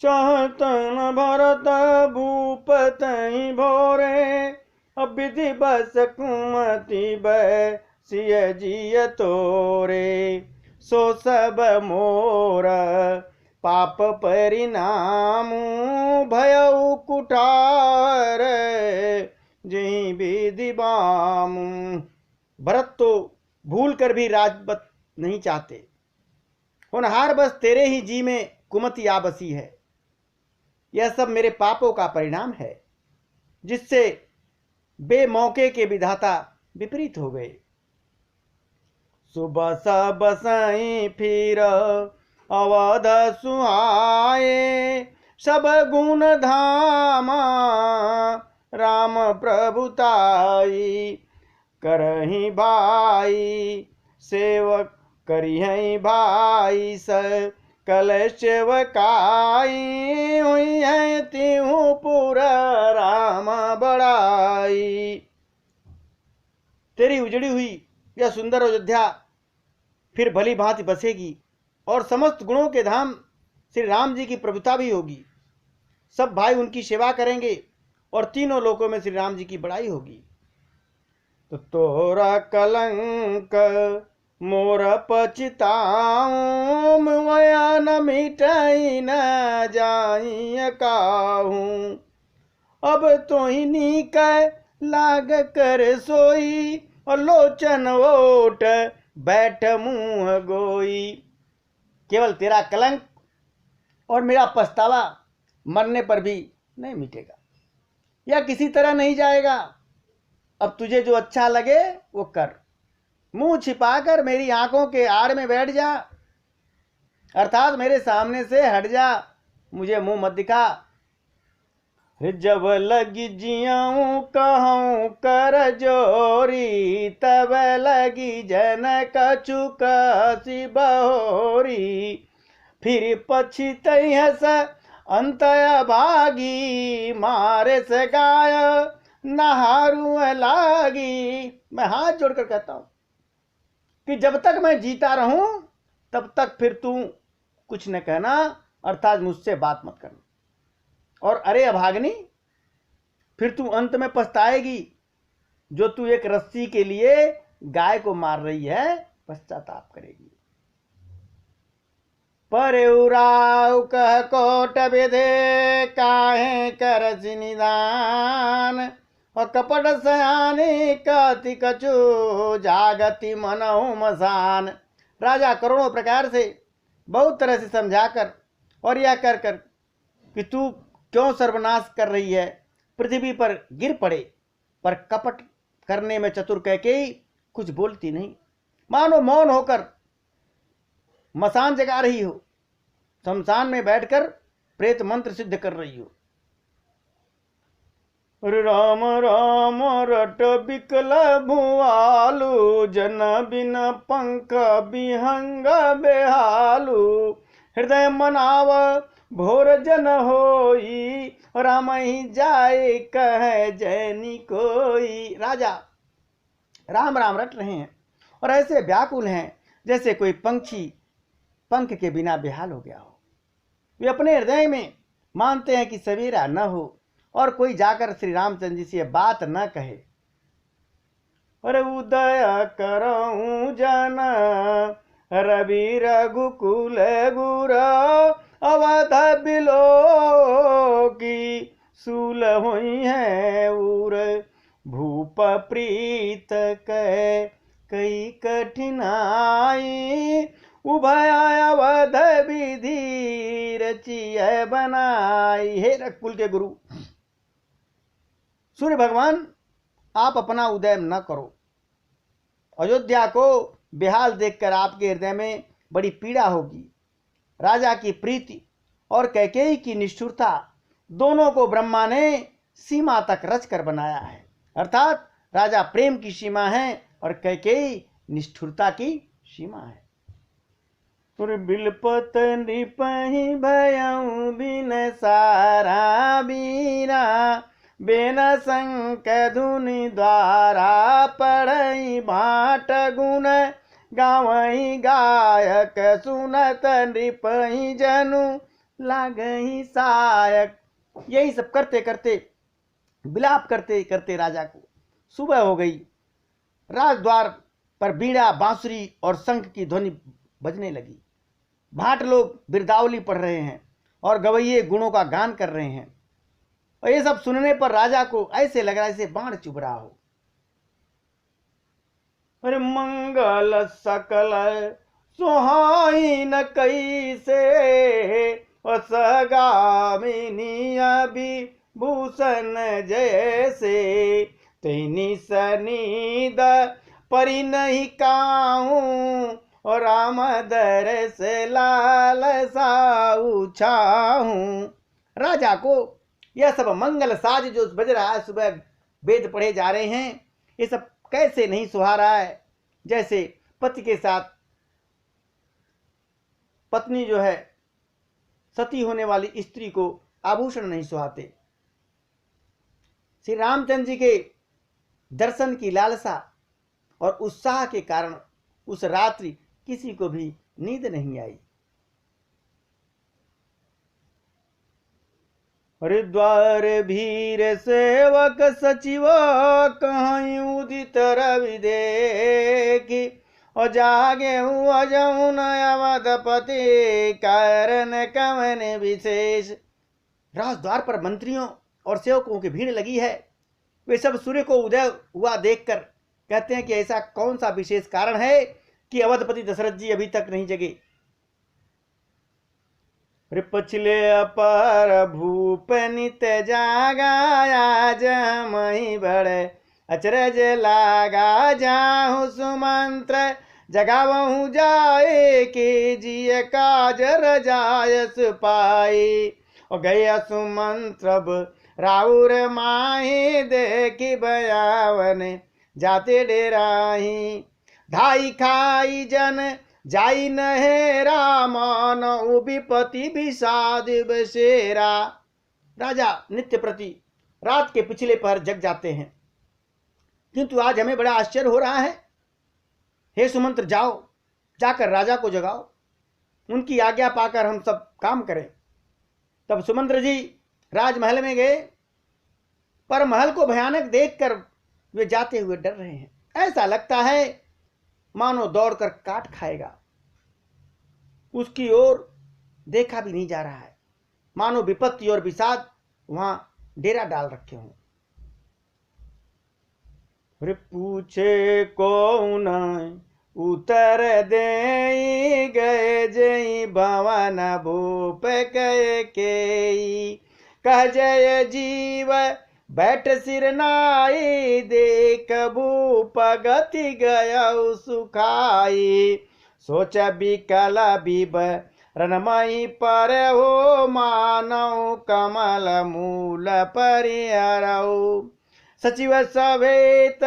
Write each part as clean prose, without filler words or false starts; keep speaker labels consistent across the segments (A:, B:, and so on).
A: चाहतन भरत भूप तहि भोरे, विधि बस कुमति बैसिय जिय तोरे। सो सब मोर पाप परिणाम, भयउ कुठार जहीं विधि बाम। भरत तो भूल कर भी राजपद नहीं चाहते, होनहार बस तेरे ही जी में कुमति आ बसी है। यह सब मेरे पापों का परिणाम है, जिससे बेमौके के विधाता विपरीत हो गए। सुबह सब बसाई फिर अवध सुहाए, सब गुण धामा राम प्रभुताई। करही भाई सेवक करिहि भाई स कल सेवकाई, हुई है तिहु पुर राम बड़ाई। तेरी उजड़ी हुई यह सुंदर अयोध्या फिर भली भांति बसेगी और समस्त गुणों के धाम श्री राम जी की प्रभुता भी होगी। सब भाई उनकी सेवा करेंगे और तीनों लोकों में श्री राम जी की बड़ाई होगी। तो तोरा कलंक मोर पछताऊं, मया न मिटाई न जाई काहूं। अब तो ही नीक लाग कर सोई, और लोचन ओट बैठ मुंह गोई। केवल तेरा कलंक और मेरा पछतावा मरने पर भी नहीं मिटेगा, या किसी तरह नहीं जाएगा। अब तुझे जो अच्छा लगे वो कर, मुंह छिपाकर मेरी आंखों के आड़ में बैठ जा, अर्थात मेरे सामने से हट जा, मुझे मुंह मत दिखा। जब लगी जियाऊं कहूं कर जोरी, तब लगी जन कछु कसी बहोरी। फिर पछितई हस अंत भागी, मारे से गाय नहारू लागी। मैं हाथ जोड़कर कहता हूं कि जब तक मैं जीता रहूं तब तक फिर तू कुछ न कहना, अर्थात मुझसे बात मत करना। और अरे अभागनी, फिर तू अंत में पछताएगी, जो तू एक रस्सी के लिए गाय को मार रही है, पश्चाताप करेगी। परउराव कह कोट विधे, काहे करसि निदान। और कपट सयानी कति कछु, जागति मनहु मसान। राजा करोड़ों प्रकार से बहुत तरह से समझाकर और यह कर कर कि तू क्यों सर्वनाश कर रही है, पृथ्वी पर गिर पड़े, पर कपट करने में चतुर कैकेयी कुछ बोलती नहीं, मानो मौन होकर मसान जगा रही हो, शमशान में बैठकर प्रेत मंत्र सिद्ध कर रही हो। राम राम रट बिकल भुआलू, जन बिन पंख बिहंग बेहालू। हृदय मनाव भोर जन होई, राम ही जाए कह जैनी कोई। राजा राम राम रट रहे हैं और ऐसे व्याकुल हैं जैसे कोई पंछी पंख के बिना बेहाल हो गया हो। वे अपने हृदय में मानते हैं कि सवेरा न हो और कोई जाकर श्री रामचंद्र जी से बात न कहे। अरे उदय करऊं जन रवि रघुकुल गुर, अवध बिलो की सूल हुई है उर। भूप प्रीत कह कई कठिनाई, उभय अवध विधि रचिय बनाई। हे रघुकुल के गुरु सूर्य भगवान, आप अपना उदय न करो। अयोध्या को बेहाल देखकर आपके हृदय में बड़ी पीड़ा होगी। राजा की प्रीति और कैकेयी की निष्ठुरता दोनों को ब्रह्मा ने सीमा तक रच कर बनाया है, अर्थात राजा प्रेम की सीमा है और कैकेयी निष्ठुरता की सीमा है। बिलपत निपहि भयउ बिन सारा बीरा, बेन संक धुनि द्वारा पढ़ई भाट गुण। गावई गायक सुनत नृपहि जनु, लागहि सायक। यही सब करते करते, विलाप करते करते राजा को सुबह हो गई। राजद्वार पर बीड़ा, बांसुरी और शंख की ध्वनि बजने लगी। भाट लोग बिरदावली पढ़ रहे हैं और गवैये गुणों का गान कर रहे हैं। और ये सब सुनने पर राजा को ऐसे लग रहा है जैसे बाण चुभ रहा हो। अरे मंगल सकल सुहाइन कैसे, सगामिनी विभूषण जैसे, तेनी सनीद परि नहीं काहूं, और राम दरस लाल साऊ छाहूं। राजा को यह सब मंगल साज जो बज रहा है, सुबह वेद पढ़े जा रहे हैं, ये सब कैसे नहीं सुहा रहा है। जैसे पति के साथ पत्नी जो है, सती होने वाली स्त्री को आभूषण नहीं सुहाते। श्री रामचंद्र जी के दर्शन की लालसा और उत्साह के कारण उस रात्रि किसी को भी नींद नहीं आई। हरिद्वार भीर सेवक सचिव, कहीं उदित रवि देखी, और जागे अजौन अवधपति, कारण कवन विशेष। राजद्वार पर मंत्रियों और सेवकों की भीड़ लगी है। वे सब सूर्य को उदय हुआ देखकर कहते हैं कि ऐसा कौन सा विशेष कारण है कि अवधपति दशरथ जी अभी तक नहीं जगे। पछले अपर भूप नित जागा, जमहि बड़े अचरज लागा, जाहु सुमंत्र जगावहु जाए, के जिय काज रजायस पाए। और गया सुमंत्र राउर माहे, देखी बयावन जाते डेराही, धाई खाई जन जाई नहेरा, मान विपति विषाद बसेरा। राजा नित्य प्रति रात के पिछले पहर जग जाते हैं, किंतु आज हमें बड़ा आश्चर्य हो रहा है। हे सुमंत्र, जाओ, जाकर राजा को जगाओ, उनकी आज्ञा पाकर हम सब काम करें। तब सुमंत्र जी राजमहल में गए, पर महल को भयानक देखकर वे जाते हुए डर रहे हैं। ऐसा लगता है मानो दौड़कर काट खाएगा। उसकी ओर देखा भी नहीं जा रहा है, मानो विपत्ति और विषाद वहां डेरा डाल रखे हों। पूछे कौन उतर दे, गए जई भवन भूप कह के, कह जय जीव बैठ सिर नाई, देख भूप गति गया सुखाई। सोच बिकल बिब रनमयी पर हो, मानव कमल मूल परिहरऊ। सचिव सवेत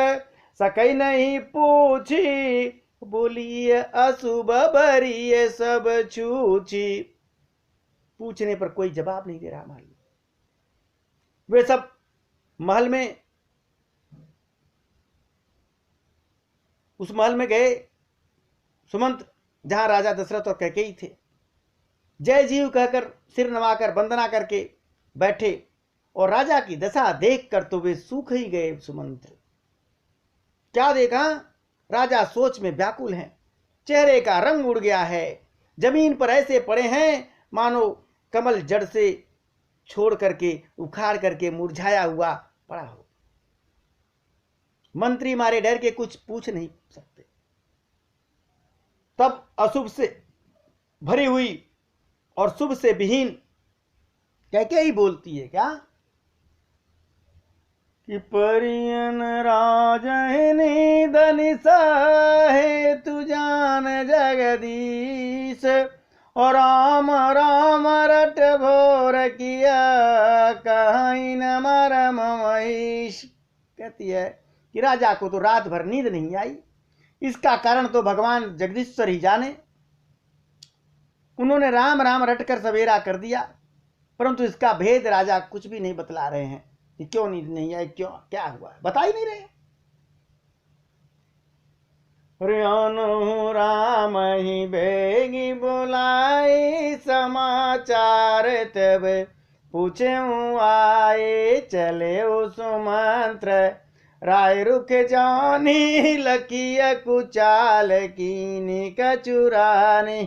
A: सकई नहीं पूछी, बोलिए अशुभ बरिए सब छूछी। पूछने पर कोई जवाब नहीं दे रहा। महल वे सब महल में, उस महल में गए सुमंत्र, जहां राजा दशरथ और कैकेयी थे। जय जीव कहकर सिर नवाकर वंदना करके बैठे, और राजा की दशा देखकर तो वे सूख ही गए। सुमंत्र क्या देखा? राजा सोच में व्याकुल हैं, चेहरे का रंग उड़ गया है, जमीन पर ऐसे पड़े हैं मानो कमल जड़ से छोड़ करके, उखाड़ करके मुरझाया हुआ पड़ा हो। मंत्री मारे डर के कुछ पूछ नहीं सकते। तब अशुभ से भरी हुई और शुभ से विहीन कैकेयी बोलती है क्या कि परियन राजनी धनि सहे, तू जान जगदीश, और राम राम रट भोर किया, कहीं न मरम महिष। कहती है कि राजा को तो रात भर नींद नहीं आई, इसका कारण तो भगवान जगदीश्वर ही जाने। उन्होंने राम राम रटकर सवेरा कर दिया, परंतु इसका भेद राजा कुछ भी नहीं बतला रहे हैं कि क्यों नींद नहीं आई, क्यों, क्या हुआ, बता ही नहीं रहे। अनु राम ही बेगी बुलाई समाचार तब पूछे आए चले सुमंत्र राय रुख जानी लकिय कुचाल कीनी कचुरानी।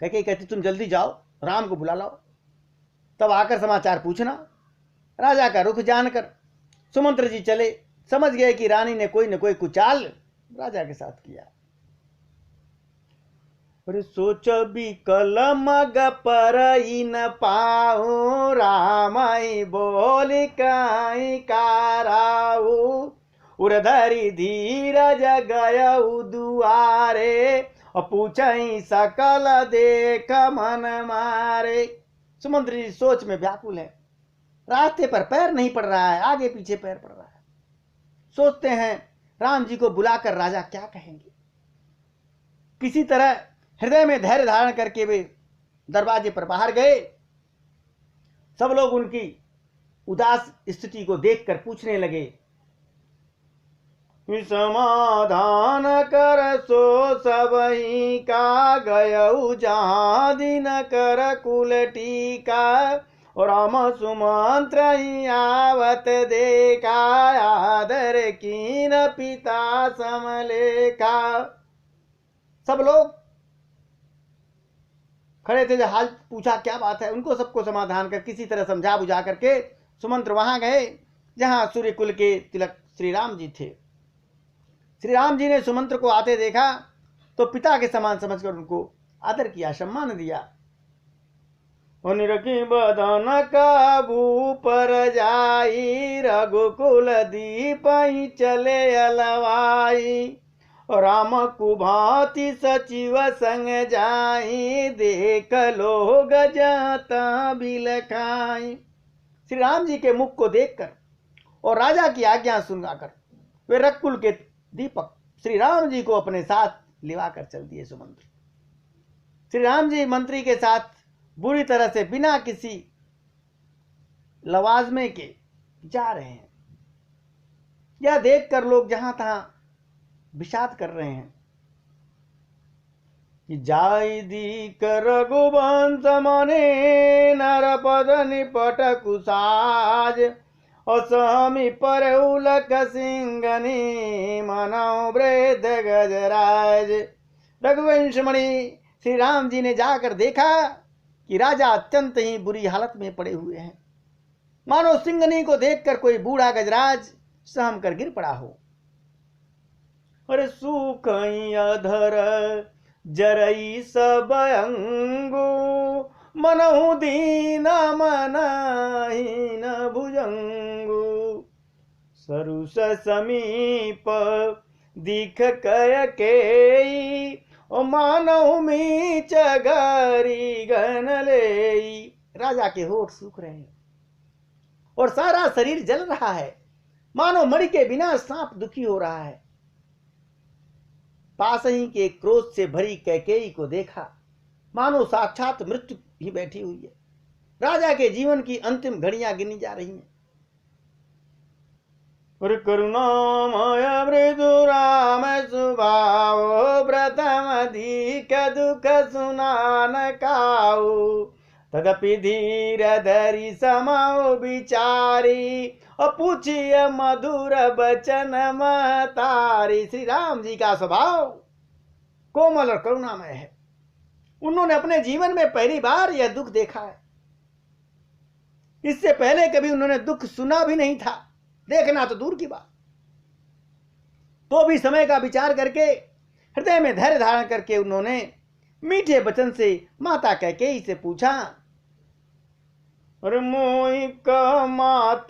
A: कहती तुम जल्दी जाओ, राम को बुला लाओ, तब आकर समाचार पूछना। राजा का रुख जानकर सुमंत्र जी चले, समझ गए कि रानी ने कोई न कोई कुचाल राजा के साथ किया। सोच भी कल मग पर न पाऊ रामाई बोली काई काराऊ उर्धरी धीरज गय दुआरे पूछई सकल देख मन मारे। सुमंत्र जी सोच में व्याकुल है, रास्ते पर पैर नहीं पड़ रहा है, आगे पीछे पैर पड़ रहा है। सोचते हैं राम जी को बुलाकर राजा क्या कहेंगे। किसी तरह हृदय में धैर्य धारण करके वे दरवाजे पर बाहर गए। सब लोग उनकी उदास स्थिति को देखकर पूछने लगे, समाधान कर सो सबही का गयऊ जहां दिन कर कुल टीका और राम सुमंत्र ही आवत देखा आदर कीन पिता समलेखा। सब लोग खड़े थे, हाल पूछा क्या बात है। उनको सबको समाधान कर किसी तरह समझा बुझा करके सुमंत्र वहां गए जहां सूर्य कुल के तिलक श्री राम जी थे। श्री राम जी ने सुमंत्र को आते देखा तो पिता के समान समझकर उनको आदर किया, सम्मान दिया। निरखी बदन काबू पर जाई रघुकुल दीप चले अलवाई राम कुभाति सचिव संग जाई देख लोग जाता बिलखाई। श्री राम जी के मुख को देखकर और राजा की आज्ञा सुनकर वे रघुकुल के दीपक श्री राम जी को अपने साथ लिवाकर चल दिए। सुमंत्र श्री राम जी मंत्री के साथ बुरी तरह से बिना किसी लवाजमे के जा रहे हैं। यह देखकर लोग जहां तहां विषाद कर रहे हैं कि जाय दीक रघुवंश मने नरपद निपट कुसाज असहमी पर उलक सिंगनी मनो वृद्ध गजराज। रघुवंश मणि श्री राम जी ने जाकर देखा कि राजा अत्यंत ही बुरी हालत में पड़े हुए हैं, मानो सिंगनी को देखकर कोई बूढ़ा गजराज सहम कर गिर पड़ा हो। अरे सुख अधर जरई सब अंगु मनहु दीन मनहीन भुजंगु सरुस समीप दिख कय के ओ मानहु मीच गरी गन लेई। राजा के होठ सूख रहे हैं और सारा शरीर जल रहा है, मानो मणि के बिना सांप दुखी हो रहा है। पास ही के क्रोध से भरी कैकेयी को देखा, मानो साक्षात मृत्यु ही बैठी हुई है। राजा के जीवन की अंतिम घड़ियां गिनी जा रही हैं। करुणामय मृदु राम सुभाव प्रथम अधिक दुख सुनान काऊ तदपि धीर धरि समाओ विचारी पूछिए मधुर बचन मतारी। श्री राम जी का स्वभाव कोमल और करुणामय है। उन्होंने अपने जीवन में पहली बार यह दुख देखा है। इससे पहले कभी उन्होंने दुख सुना भी नहीं था, देखना तो दूर की बात। तो भी समय का विचार करके हृदय में धैर्य धारण करके उन्होंने मीठे वचन से माता कैकेयी से पूछा, मोहि क मात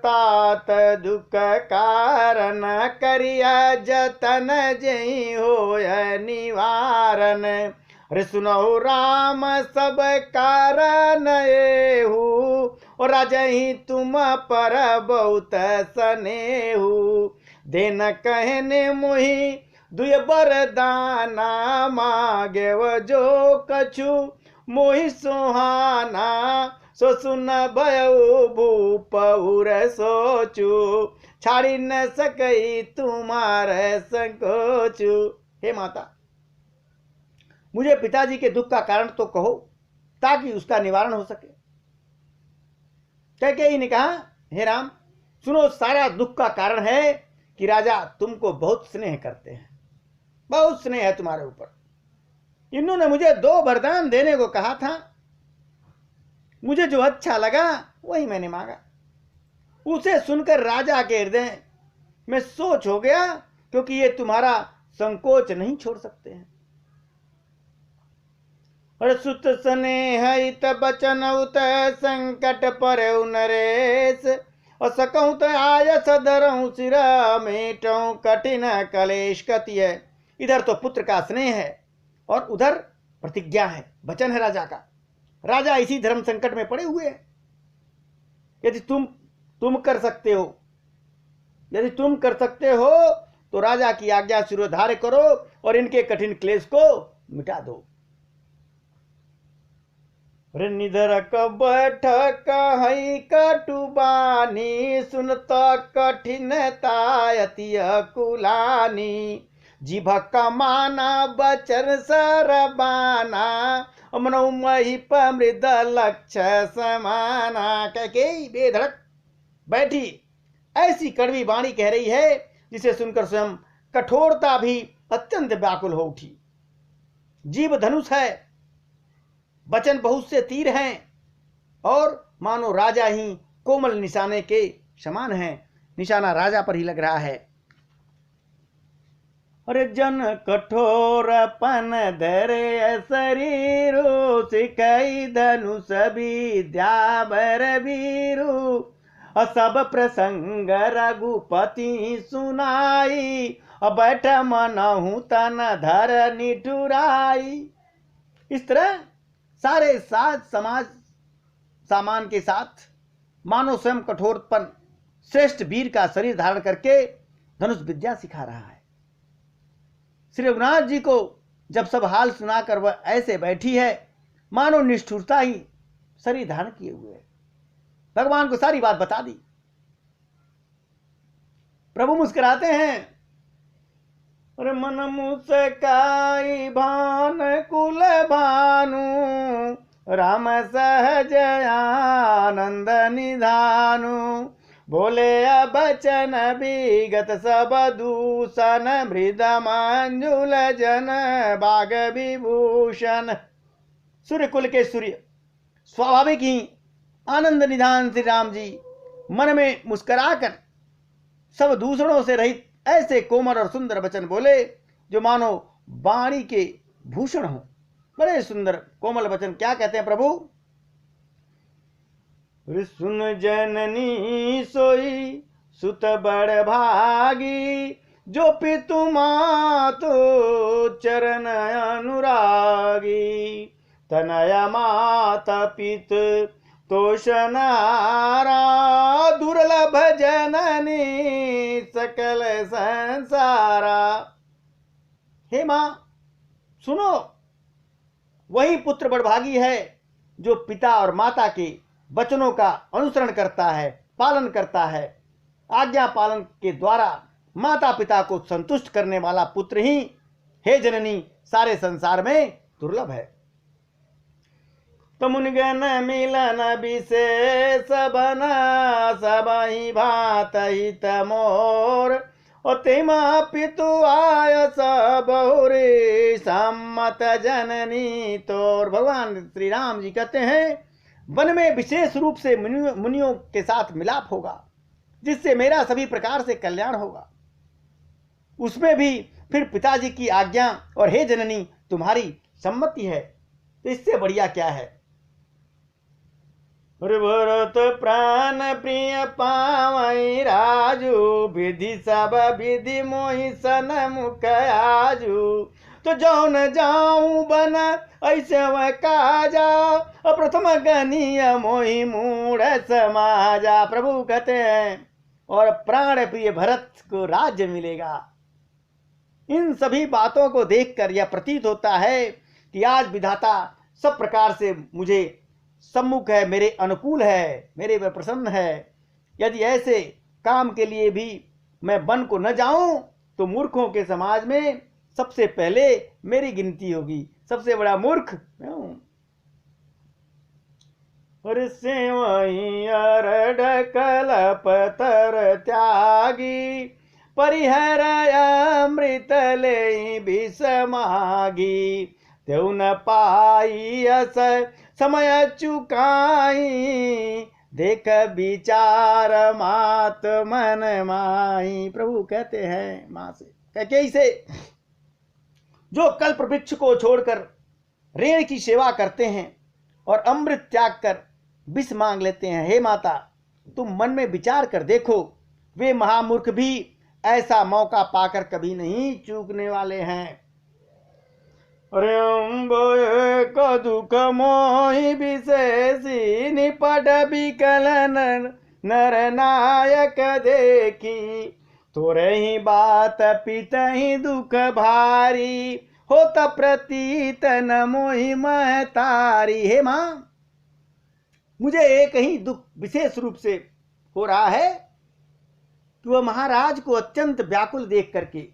A: तात दुख कारण करिया जतन जई होय निवारण। अरे सुनो राम सब कारण एहू और राजही तुम पर बहुत सनेहू देन कहने मोहि दुय बरदाना मांगेव जो कछु मोहि सुहाना सो सुन भयो भूप उर सोचू छाड़ी न सकई तुम्हारे संकोचु। हे माता, मुझे पिताजी के दुख का कारण तो कहो ताकि उसका निवारण हो सके। कैकेयी ने कहा, हे राम सुनो, सारा दुख का कारण है कि राजा तुमको बहुत स्नेह करते हैं, बहुत स्नेह है तुम्हारे ऊपर। इन्होंने मुझे 2 वरदान देने को कहा था, मुझे जो अच्छा लगा वही मैंने मांगा। उसे सुनकर राजा के हृदय में सोच हो गया, क्योंकि ये तुम्हारा संकोच नहीं छोड़ सकते हैं। और सुत स्नेह हित बचन उत संकट पर नरेश, और सकऊं तो आयस धरऊं सिर मेटऊं कठिन कलेश। कति है, इधर तो पुत्र का स्नेह है और उधर प्रतिज्ञा है, वचन है राजा का। राजा इसी धर्म संकट में पड़े हुए हैं। यदि तुम कर सकते हो, यदि तुम कर सकते हो तो राजा की आज्ञा शिरोधार्य करो और इनके कठिन क्लेश को मिटा दो। निधर बैठक हई कटुबानी, सुनता कठिनतायति कुलानी। जिभ कमाना बचन सरबाना, मनो महिप मृद लक्ष्य समाना। कैकेयी बेधड़क बैठी ऐसी कड़वी वाणी कह रही है जिसे सुनकर स्वयं कठोरता भी अत्यंत व्याकुल हो उठी। जीव धनुष है, वचन बहुत से तीर हैं और मानो राजा ही कोमल निशाने के समान है। निशाना राजा पर ही लग रहा है। अरे जन कठोरपन धरे शरीरु, सिकई धनुष विद्या बर वीरु। सब प्रसंग रघुपति सुनाई, बैठ मनहु तन धर निठुराई। इस तरह सारे समाज सामान के साथ मानो स्वयं कठोरपन श्रेष्ठ वीर का शरीर धारण करके धनुष विद्या सिखा रहा है। श्री रघुनाथ जी को जब सब हाल सुनाकर वह ऐसे बैठी है मानो निष्ठुरता ही शरीर धारण किए हुए है। भगवान को सारी बात बता दी। प्रभु मुस्कुराते हैं, अरे मन मुस्काई भान कुल भानु, राम सहज आनंद निधानु। बोले बचन विगत सब दूषण, मृद मंजुल जन बाग विभूषण। सूर्य कुल के सूर्य स्वाभाविक ही आनंद निधान श्री राम जी मन में मुस्कुराकर सब दूषणों से रहित ऐसे कोमल और सुंदर वचन बोले जो मानो वाणी के भूषण हो। बड़े सुंदर कोमल वचन। क्या कहते हैं प्रभु? सुन जननी सोई सुत बड़ भागी, जो पितु मातु चरण अनुरागी। तनया माता पित तोषनारा, दुर्लभ जननी सकल संसारा। हे मां सुनो, वही पुत्र बड़भागी है जो पिता और माता के वचनों का अनुसरण करता है, पालन करता है। आज्ञा पालन के द्वारा माता पिता को संतुष्ट करने वाला पुत्र ही, हे जननी, सारे संसार में दुर्लभ है। मुनिगण मिलन विशेष बना, सबहि भात हित मोर। तिमा पितु आयस बहुरी, सम्मत जननी तोर। भगवान श्री राम जी कहते हैं, वन में विशेष रूप से मुनियों के साथ मिलाप होगा, जिससे मेरा सभी प्रकार से कल्याण होगा। उसमें भी फिर पिताजी की आज्ञा और हे जननी तुम्हारी सम्मति है, तो इससे बढ़िया क्या है। भरत प्राण प्रिय पावई राजू, विधि सब विधि मोहि सन मुख आजू। तो जौन जाऊं बन ऐसे वह काजा, प्रथम गनीय मोहि मूढ़ समाजा। प्रभु कहते हैं, और प्राण प्रिय भरत को राज्य मिलेगा। इन सभी बातों को देखकर यह प्रतीत होता है कि आज विधाता सब प्रकार से मुझे सम्मुख है, मेरे अनुकूल है, मेरे पर प्रसन्न है। यदि ऐसे काम के लिए भी मैं वन को न जाऊं तो मूर्खों के समाज में सबसे पहले मेरी गिनती होगी, सबसे बड़ा मूर्ख मैं हूं। और सेवई अरडकल पतर त्यागी, परिहर अमृत ले विष मागी, तेउ न पाई अस समय चुकाई, देख विचार मात मन माई। प्रभु कहते हैं मां से, कैकेयी से, जो कल्प वृक्ष को छोड़कर रेण की सेवा करते हैं और अमृत त्याग कर विष मांग लेते हैं, हे माता तुम मन में विचार कर देखो, वे महामूर्ख भी ऐसा मौका पाकर कभी नहीं चूकने वाले हैं। अरे एक दुख मोहि विशेषी, निपट विकल नर नायक देखी, तोरे ही बात पित ही दुख भारी, होत प्रतीत न मोहि महतारी। हे मां, मुझे एक ही दुख विशेष रूप से हो रहा है कि वह महाराज को अत्यंत व्याकुल देख करके,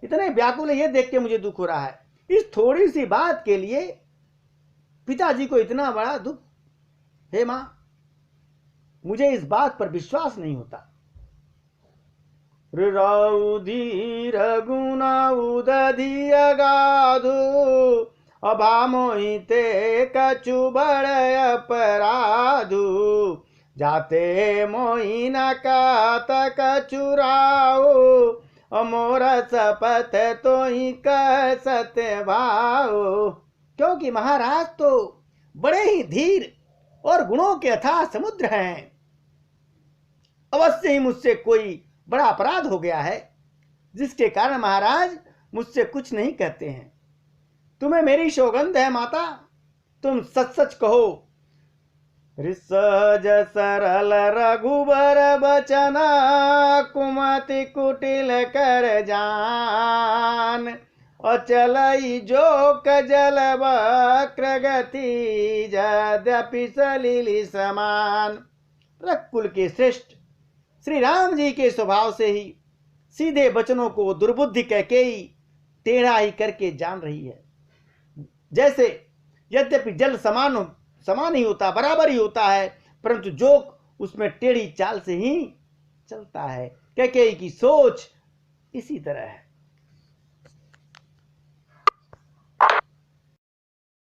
A: इतने व्याकुल है ये देख के मुझे दुख हो रहा है। इस थोड़ी सी बात के लिए पिताजी को इतना बड़ा दुख। हे मां, मुझे इस बात पर विश्वास नहीं होता। धीर गुना उदधि अगाधु, अभामोहिते कछु बड़ अपराधु, जाते मोहि न कात कचुराओ, अमोर सपथ तो ही कह सत्य भाओ। क्योंकि महाराज तो बड़े ही धीर और गुणों के अथाह समुद्र हैं। अवश्य ही मुझसे कोई बड़ा अपराध हो गया है, जिसके कारण महाराज मुझसे कुछ नहीं कहते हैं। तुम्हें मेरी सौगंध है माता, तुम सच सच कहो। सहज सरल रघुबर बचना, कुमति कुटिल कर जान, अचलई जोक जल वक्र गति, यद्यपि सलिली समान। रघुकुल के श्रेष्ठ श्री राम जी के स्वभाव से ही सीधे वचनों को दुर्बुद्धि कैकेयी टेढ़ा ही करके जान रही है। जैसे यद्यपि जल समान ही होता, बराबर ही होता है, परंतु जोक उसमें टेढ़ी चाल से ही चलता है। कैकेयी की सोच इसी तरह है।